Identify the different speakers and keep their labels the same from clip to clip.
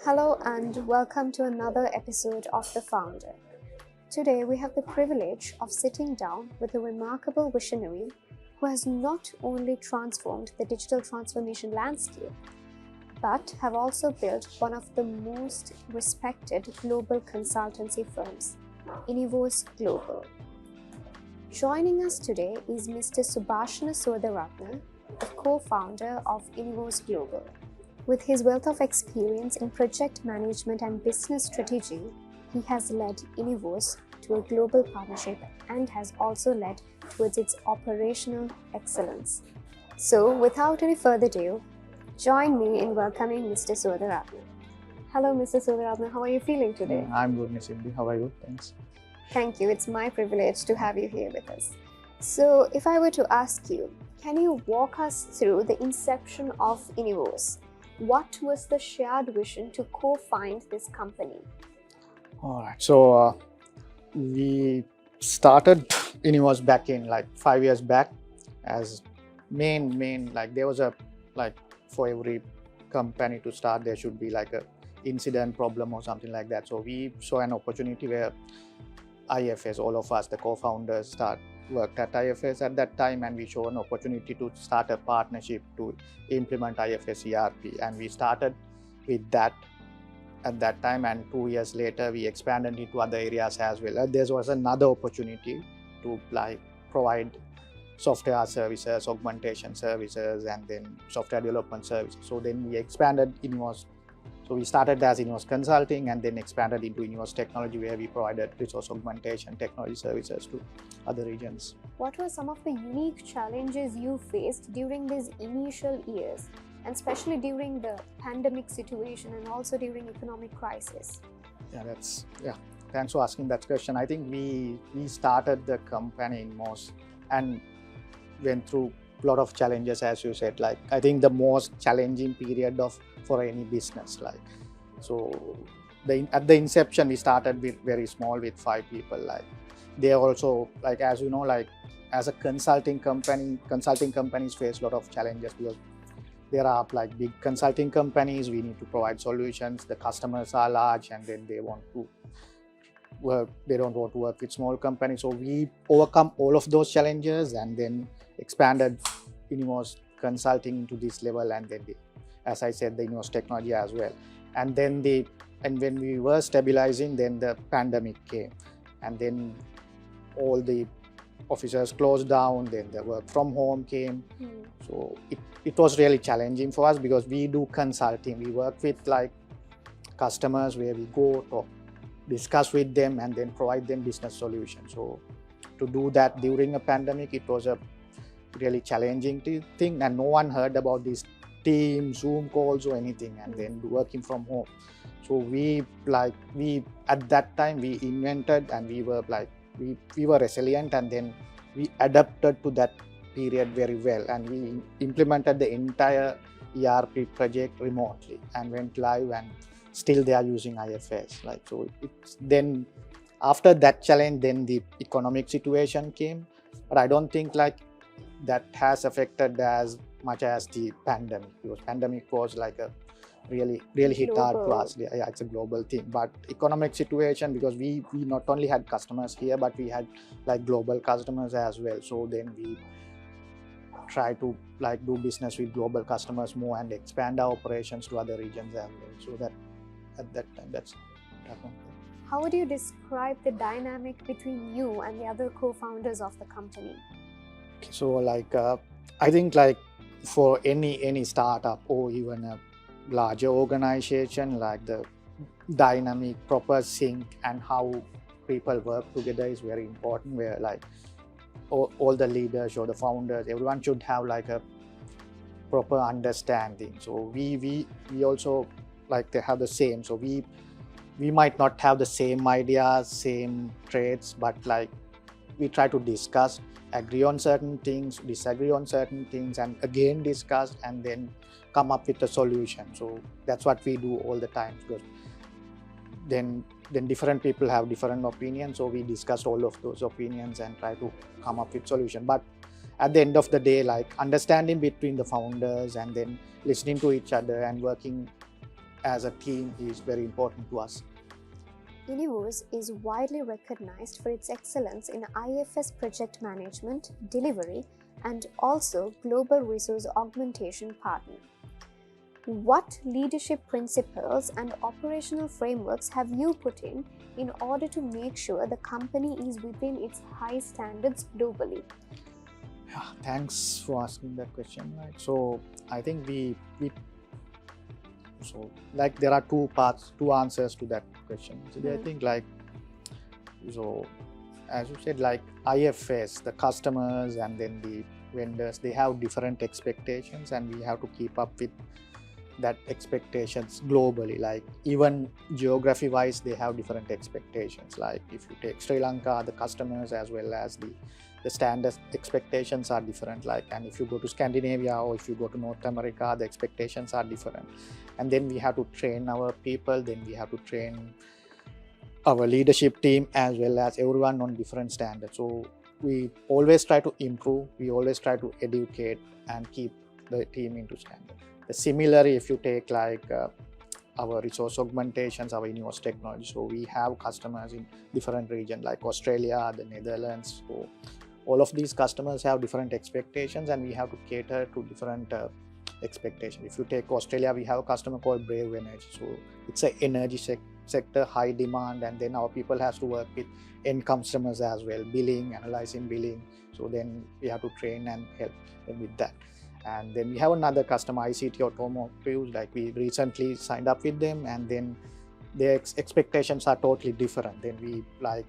Speaker 1: Hello and welcome to another episode of The Founder. Today we have the privilege of sitting down with a remarkable visionary who has not only transformed the digital transformation landscape, but have also built one of the most respected global consultancy firms, Inivos Global. Joining us today is Mr. Subashana Suwandarathna, the co-founder of Inivos Global. With his wealth of experience in project management and business strategy, he has led Inivos to a global partnership and has also led towards its operational excellence. So, without any further ado, join me in welcoming Mr. Suwandarathna. Hello, Mr. Suwandarathna. How are you feeling today?
Speaker 2: I'm good, Nisindi. How are you? Thanks.
Speaker 1: Thank you. It's my privilege to have you here with us. So, if I were to ask you, can you walk us through the inception of Inivos? What was the shared vision to co-found this company?
Speaker 2: All right. So we started Inivos back in 5 years back as main like there was a for every company to start there should be a incident problem or something like that. So we saw an opportunity where IFS, all of us, the co-founders, worked at IFS at that time, and we saw an opportunity to start a partnership to implement IFS ERP, and we started with that at that time, and 2 years later we expanded into other areas as well. There was another opportunity to provide software services, augmentation services, and then software development services. So then we expanded Inivos. So we started as Inivos Consulting and then expanded into Inivos Technology, where we provided resource augmentation technology services to other regions.
Speaker 1: What were some of the unique challenges you faced during these initial years, and especially during the pandemic situation and also during economic crisis?
Speaker 2: Thanks for asking that question. I think we started the company in most and went through a lot of challenges, as you said. I think the most challenging period for any business. At the inception, we started with very small, with 5 people. They also, as you know, as a consulting companies face a lot of challenges because there are big consulting companies. We need to provide solutions. The customers are large, and then they don't want to work with small companies. So we overcome all of those challenges and then expanded Inivos Consulting to this level, and then as I said, the Inivos Technology as well. And then when we were stabilizing, then the pandemic came, and then all the offices closed down, then the work from home came. So it was really challenging for us because we do consulting. We work with customers where we go talk, discuss with them, and then provide them business solutions. So to do that during a pandemic, it was a really challenging thing, and no one heard about these Teams, Zoom calls or anything, and then working from home. So we at that time we invented, and we were resilient, and then we adapted to that period very well, and we implemented the entire ERP project remotely and went live, and still they are using IFS. Then after that challenge, then the economic situation came, but I don't think that has affected as much as the pandemic, because pandemic was a really hit hard to us. Yeah, it's a global thing, but economic situation, because we not only had customers here, but we had global customers as well. So then we try to do business with global customers more and expand our operations to other regions as well. So that at that time, that's what happened.
Speaker 1: How would you describe the dynamic between you and the other co-founders of the company?
Speaker 2: So I think for any startup or even a larger organization, the dynamic, proper sync, and how people work together is very important, where all the leaders or the founders, everyone should have a proper understanding. So we also to have the same. So we might not have the same ideas, same traits, but we try to discuss, agree on certain things, disagree on certain things, and again discuss, and then come up with a solution. So that's what we do all the time, because then different people have different opinions. So we discuss all of those opinions and try to come up with solution. But at the end of the day, understanding between the founders, and then listening to each other and working as a team is very important to us.
Speaker 1: Inivos is widely recognized for its excellence in IFS project management, delivery, and also global resource augmentation partner. What leadership principles and operational frameworks have you put in order to make sure the company is within its high standards globally?
Speaker 2: Yeah, thanks for asking that question. Right? So I think so like there are two answers to that question. So I think like, so as you said, like IFS, the customers and then the vendors, they have different expectations, and we have to keep up with that expectations globally. Like even geography wise, they have different expectations. Like if you take Sri Lanka, the customers as well as the standard expectations are different. Like, and if you go to Scandinavia or if you go to North America, the expectations are different. And then we have to train our people, then we have to train our leadership team as well as everyone on different standards. So we always try to improve, we always try to educate and keep the team into standard. Similarly, if you take like our resource augmentations, our Inivos technology, so we have customers in different regions like Australia, the Netherlands. So all of these customers have different expectations, and we have to cater to different expectations. If you take Australia, we have a customer called Brave Energy. So it's an energy sector, high demand, and then our people has to work with end customers as well, billing, analyzing billing. So then we have to train and help them with that. And then we have another customer, ICT Automotive, like we recently signed up with them, and then their expectations are totally different. Then we like,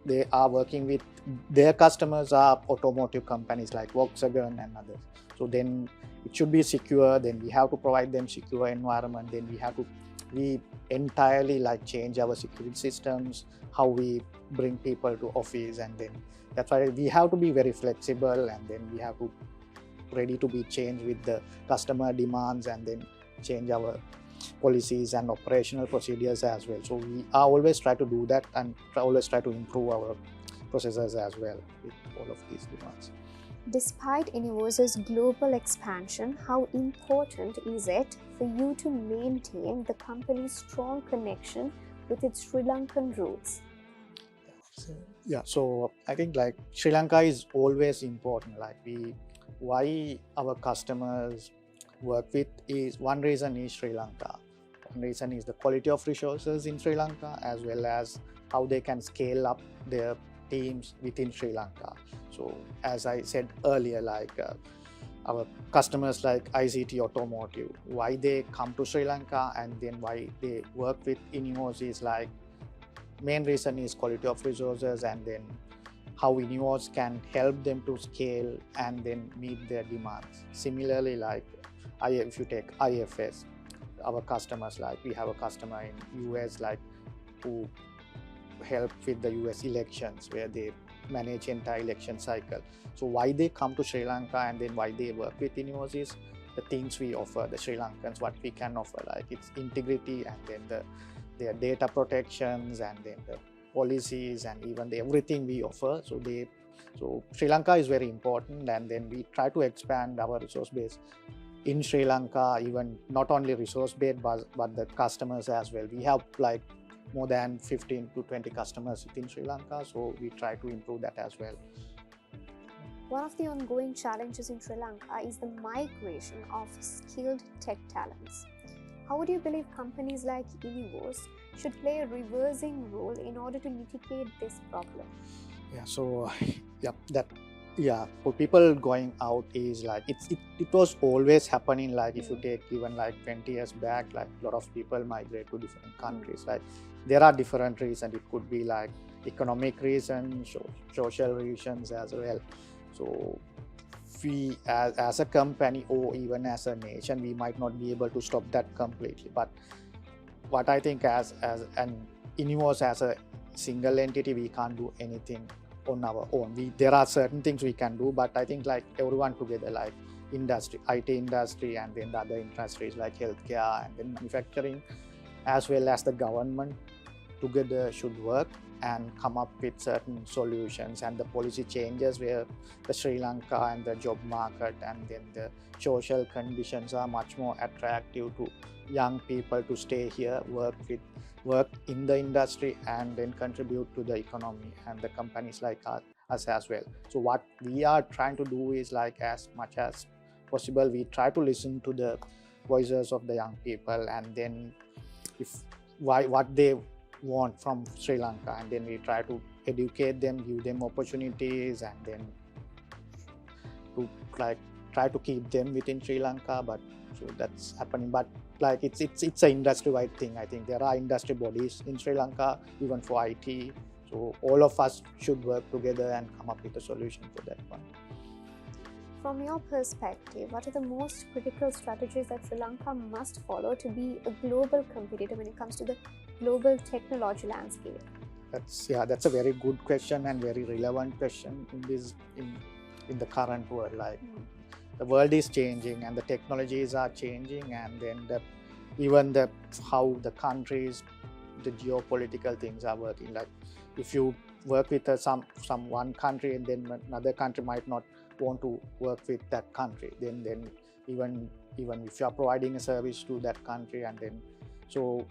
Speaker 2: they are working with, their customers are automotive companies like Volkswagen and others. So then it should be secure, then we have to provide them secure environment, then we entirely like change our security systems, how we bring people to office, and then that's why we have to be very flexible, and then we have to ready to be changed with the customer demands, and then change our policies and operational procedures as well. So we are always try to do that, and always try to improve our processes as well with all of these demands.
Speaker 1: Despite Inivos' global expansion, how important is it for you to maintain the company's strong connection with its Sri Lankan roots?
Speaker 2: Yeah, so I think like Sri Lanka is always important. Like why our customers work with is, one reason is Sri Lanka. One reason is the quality of resources in Sri Lanka, as well as how they can scale up their teams within Sri Lanka. So as I said earlier, like our customers like ICT Automotive, why they come to Sri Lanka and then why they work with Inivos is like, main reason is quality of resources, and then how Inivos can help them to scale and then meet their demands. Similarly, like if you take IFS, our customers, like we have a customer in US like who help with the US elections, where they manage entire election cycle. So why they come to Sri Lanka and then why they work with Inivos is the things we offer the Sri Lankans, what we can offer, like its integrity, and then their data protections, and then the policies, and even everything we offer. So Sri Lanka is very important, and then we try to expand our resource base in Sri Lanka, even not only resource base but the customers as well. We have like more than 15 to 20 customers within Sri Lanka, so we try to improve that as well.
Speaker 1: One of the ongoing challenges in Sri Lanka is the migration of skilled tech talents. How would you believe companies like Inivos should play a reversing role in order to mitigate this problem?
Speaker 2: Yeah, so for people going out is like, it was always happening. Like if you take even like 20 years back, like a lot of people migrate to different countries. Like there are different reasons. It could be like economic reasons, social reasons as well. So we as a company, or even as a nation, we might not be able to stop that completely. But what I think as an Inivos as a single entity, we can't do anything on our own. There are certain things we can do, but I think like everyone together, like industry, IT industry, and then the other industries like healthcare and then manufacturing, as well as the government, together should work and come up with certain solutions, and the policy changes where the Sri Lanka and the job market and then the social conditions are much more attractive to young people to stay here, work in the industry and then contribute to the economy and the companies like us as well. So what we are trying to do is like, as much as possible, we try to listen to the voices of the young people, and then what they want from Sri Lanka, and then we try to educate them, give them opportunities, and then to like try to keep them within Sri Lanka. But so that's happening, but like it's an industry-wide thing. I think there are industry bodies in Sri Lanka even for IT, so all of us should work together and come up with a solution for that one.
Speaker 1: From your perspective, what are the most critical strategies that Sri Lanka must follow to be a global competitor when it comes to the global technology landscape?
Speaker 2: That's a very good question and very relevant question in the current world. Like the world is changing and the technologies are changing, and then even how the countries, the geopolitical things are working. Like if you work with some one country, and then another country might not want to work with that country, then even if you are providing a service to that country, and then so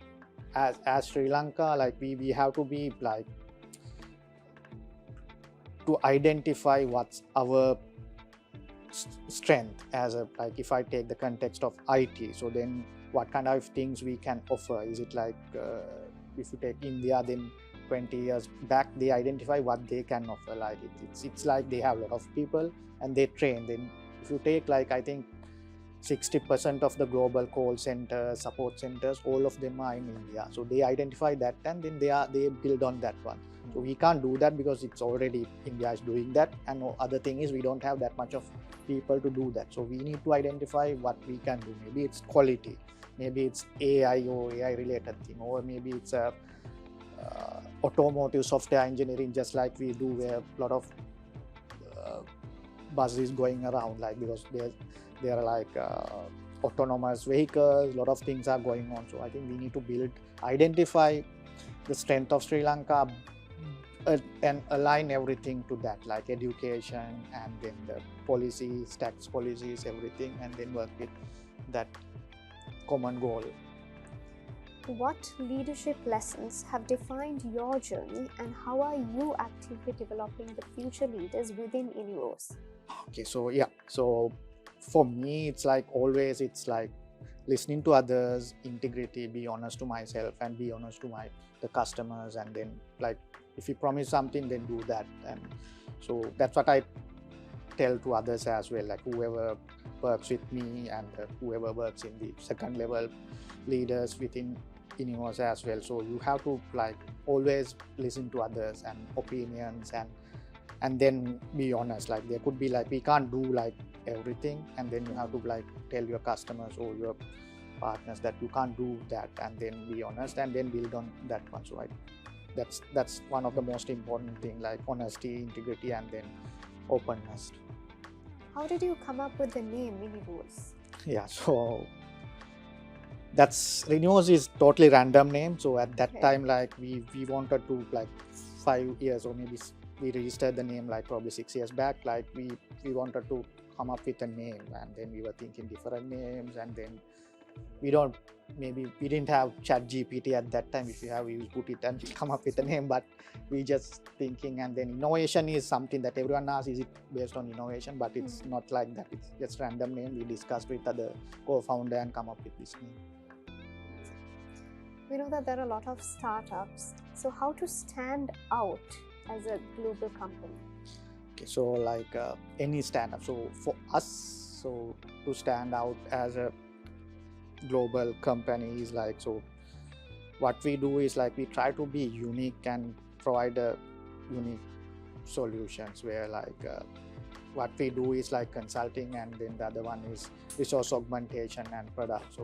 Speaker 2: as Sri Lanka, like we have to be like to identify what's our strength as a, like if I take the context of IT, so then what kind of things we can offer. Is it like if you take India, then 20 years back they identify what they can offer. Like it's like they have a lot of people and they train. Then if you take like, I think 60% of the global call centers, support centers, all of them are in India. So they identify that, and then they build on that one. So we can't do that because it's already India is doing that, and other thing is we don't have that much of people to do that. So we need to identify what we can do. Maybe it's quality, maybe it's AI or AI related thing, or maybe it's a automotive software engineering, just like we do, where a lot of buses going around, like because there are like autonomous vehicles, a lot of things are going on. So I think we need to identify the strength of Sri Lanka and align everything to that, like education and then the policies, tax policies, everything, and then work with that common goal.
Speaker 1: What leadership lessons have defined your journey, and how are you actively developing the future leaders within Inivos?
Speaker 2: Okay, so for me, it's like always, it's like listening to others, integrity, be honest to myself and be honest to the customers, and then like if you promise something, then do that. And so that's what I tell to others as well, like whoever works with me and whoever works in the second level leaders within Inivos as well. So you have to like always listen to others and opinions, and then be honest. Like there could be like, we can't do like everything, and then you have to like tell your customers or your partners that you can't do that, and then be honest and then build on that one. So that's one of the most important thing, like honesty, integrity, and then openness.
Speaker 1: How did you come up with the name Inivos?
Speaker 2: So Inivos is totally random name. So at that time, like we wanted to, like 5 years, or maybe we registered the name like probably 6 years back. Like we wanted to come up with a name, and then we were thinking different names, and then we didn't have ChatGPT at that time. If you have, we put it and come up with a name, but we just thinking. And then innovation is something that everyone asks, is it based on innovation? But it's not like that. It's just random name. We discussed with other co-founder and come up with this name.
Speaker 1: We know that there are a lot of startups. So how to stand out as a global company?
Speaker 2: Okay, so like any startup. So for us, so to stand out as a global company is like, so what we do is like we try to be unique and provide a unique solutions, where like what we do is like consulting, and then the other one is resource augmentation and product.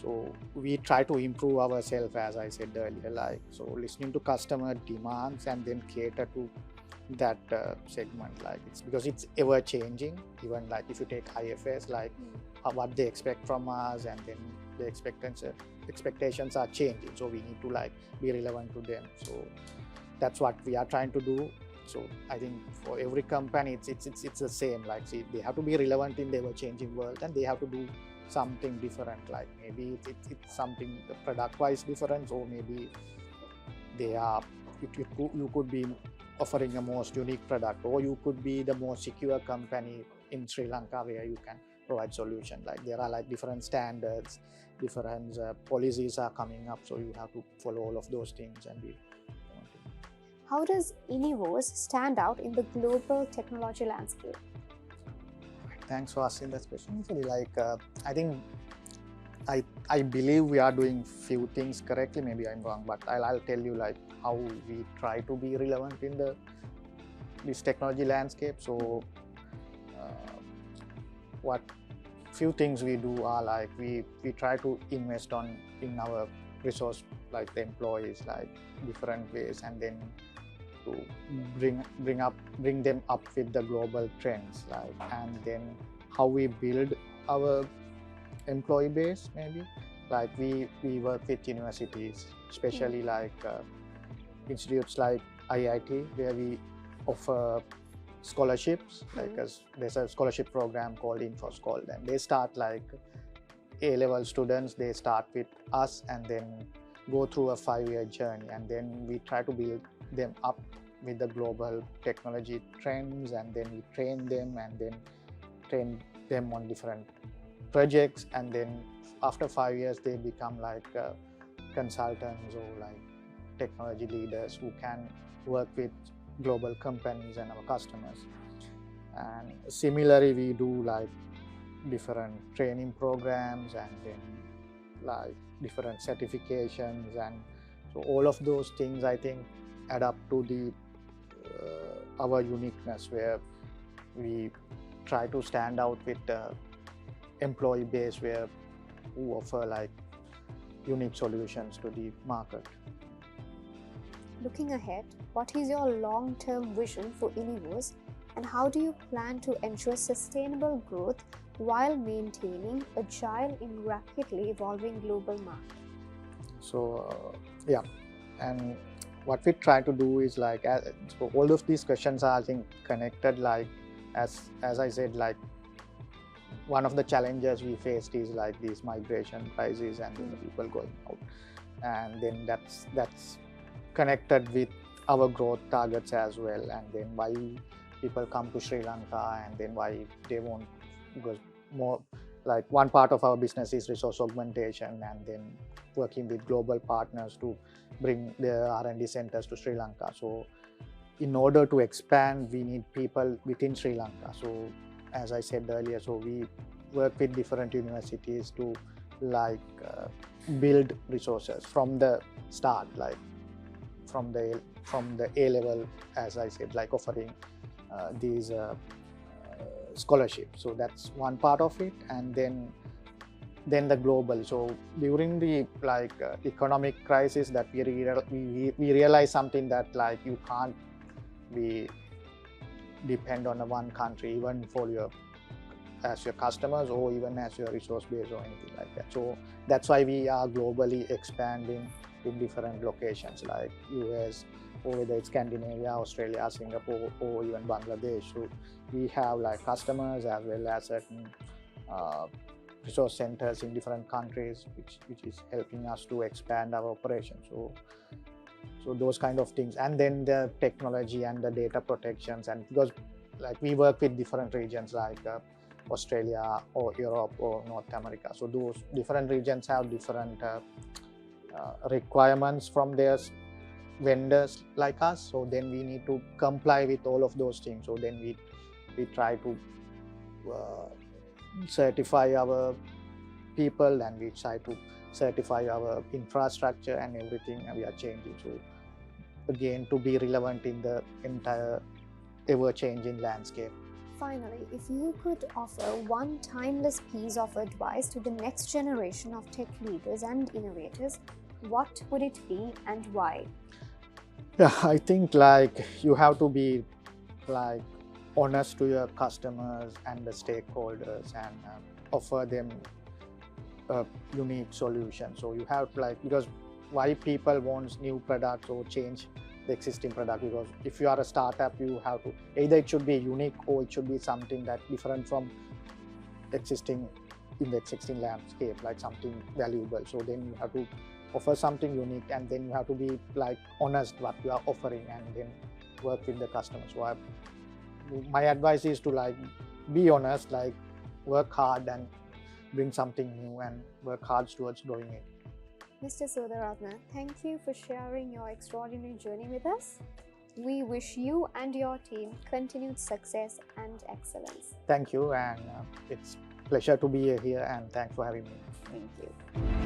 Speaker 2: So we try to improve ourselves, as I said earlier, like so listening to customer demands and then cater to that segment. Like it's because it's ever changing. Even like if you take IFS, like what they expect from us, and then the expectancy expectations are changing, so we need to like be relevant to them. So that's what we are trying to do. So I think for every company it's the same, like see, they have to be relevant in the ever changing world, and they have to do something different, like maybe it's something product wise different, or maybe they are you could be offering a most unique product, or you could be the most secure company in Sri Lanka where you can provide solution. Like there are like different standards, different policies are coming up, so you have to follow all of those things and be.
Speaker 1: How does Inivos stand out in the global technology landscape?
Speaker 2: Thanks for asking that question. Actually, like I think I believe we are doing few things correctly. Maybe I'm wrong, but I'll tell you like how we try to be relevant in this technology landscape. So what few things we do are like we try to invest in our resource, like the employees, like different ways, and then to bring them up with the global trends, like, and then how we build our employee base. Maybe like we work with universities, especially like institutes like IIT, where we offer scholarships. Like there's a scholarship program called Inivos Global, and they start like A-level students, they start with us and then go through a 5-year journey, and then we try to build them up with the global technology trends, and then we train them on different projects, and then after 5 years they become like consultants or like technology leaders who can work with global companies and our customers. And similarly, we do like different training programs, and then like different certifications, and so all of those things I think add up to the our uniqueness, where we try to stand out with the employee base who offer like unique solutions to the market.
Speaker 1: Looking ahead, what is your long-term vision for Inivos, and how do you plan to ensure sustainable growth while maintaining agile in rapidly evolving global market?
Speaker 2: So yeah, and what we try to do is like so all of these questions are I think connected. Like as I said, like one of the challenges we faced is like these migration crises and the people going out, and then that's connected with our growth targets as well, and then why people come to Sri Lanka, and then why they won't, because more like one part of our business is resource augmentation, and then working with global partners to bring their R&D centers to Sri Lanka. So in order to expand, we need people within Sri Lanka. So as I said earlier, so we work with different universities to like build resources from the start, like from the A level, as I said, like offering these scholarships. So that's one part of it, and then the global. So during the like economic crisis, that we realize something, that like you can't be depend on one country, even for your as your customers or even as your resource base or anything like that. So that's why we are globally expanding in different locations like US, or whether it's Scandinavia, Australia, Singapore, or even Bangladesh. So we have like customers as well as certain resource centers in different countries, which is helping us to expand our operations. So those kind of things, and then the technology and the data protections, and because like we work with different regions like Australia or Europe or North America. So those different regions have different requirements from their vendors like us. So then we need to comply with all of those things. So then we try to certify our people, and we try to certify our infrastructure and everything, and we are changing. So again, to be relevant in the entire ever-changing landscape.
Speaker 1: Finally, if you could offer one timeless piece of advice to the next generation of tech leaders and innovators, what would it be and why?
Speaker 2: Yeah, I think like you have to be like honest to your customers and the stakeholders, and offer them a unique solution. So you have to like, because why people want new products or change the existing product, because if you are a startup, you have to either it should be unique or it should be something that different from existing in the existing landscape, like something valuable. So then you have to offer something unique, and then you have to be like honest what you are offering, and then work with the customer. So my advice is to like be honest, like work hard and bring something new and work hard towards doing it.
Speaker 1: Mr. Suwandarathna, thank you for sharing your extraordinary journey with us. We wish you and your team continued success and excellence.
Speaker 2: Thank you, and it's a pleasure to be here, and thanks for having me.
Speaker 1: Thank you.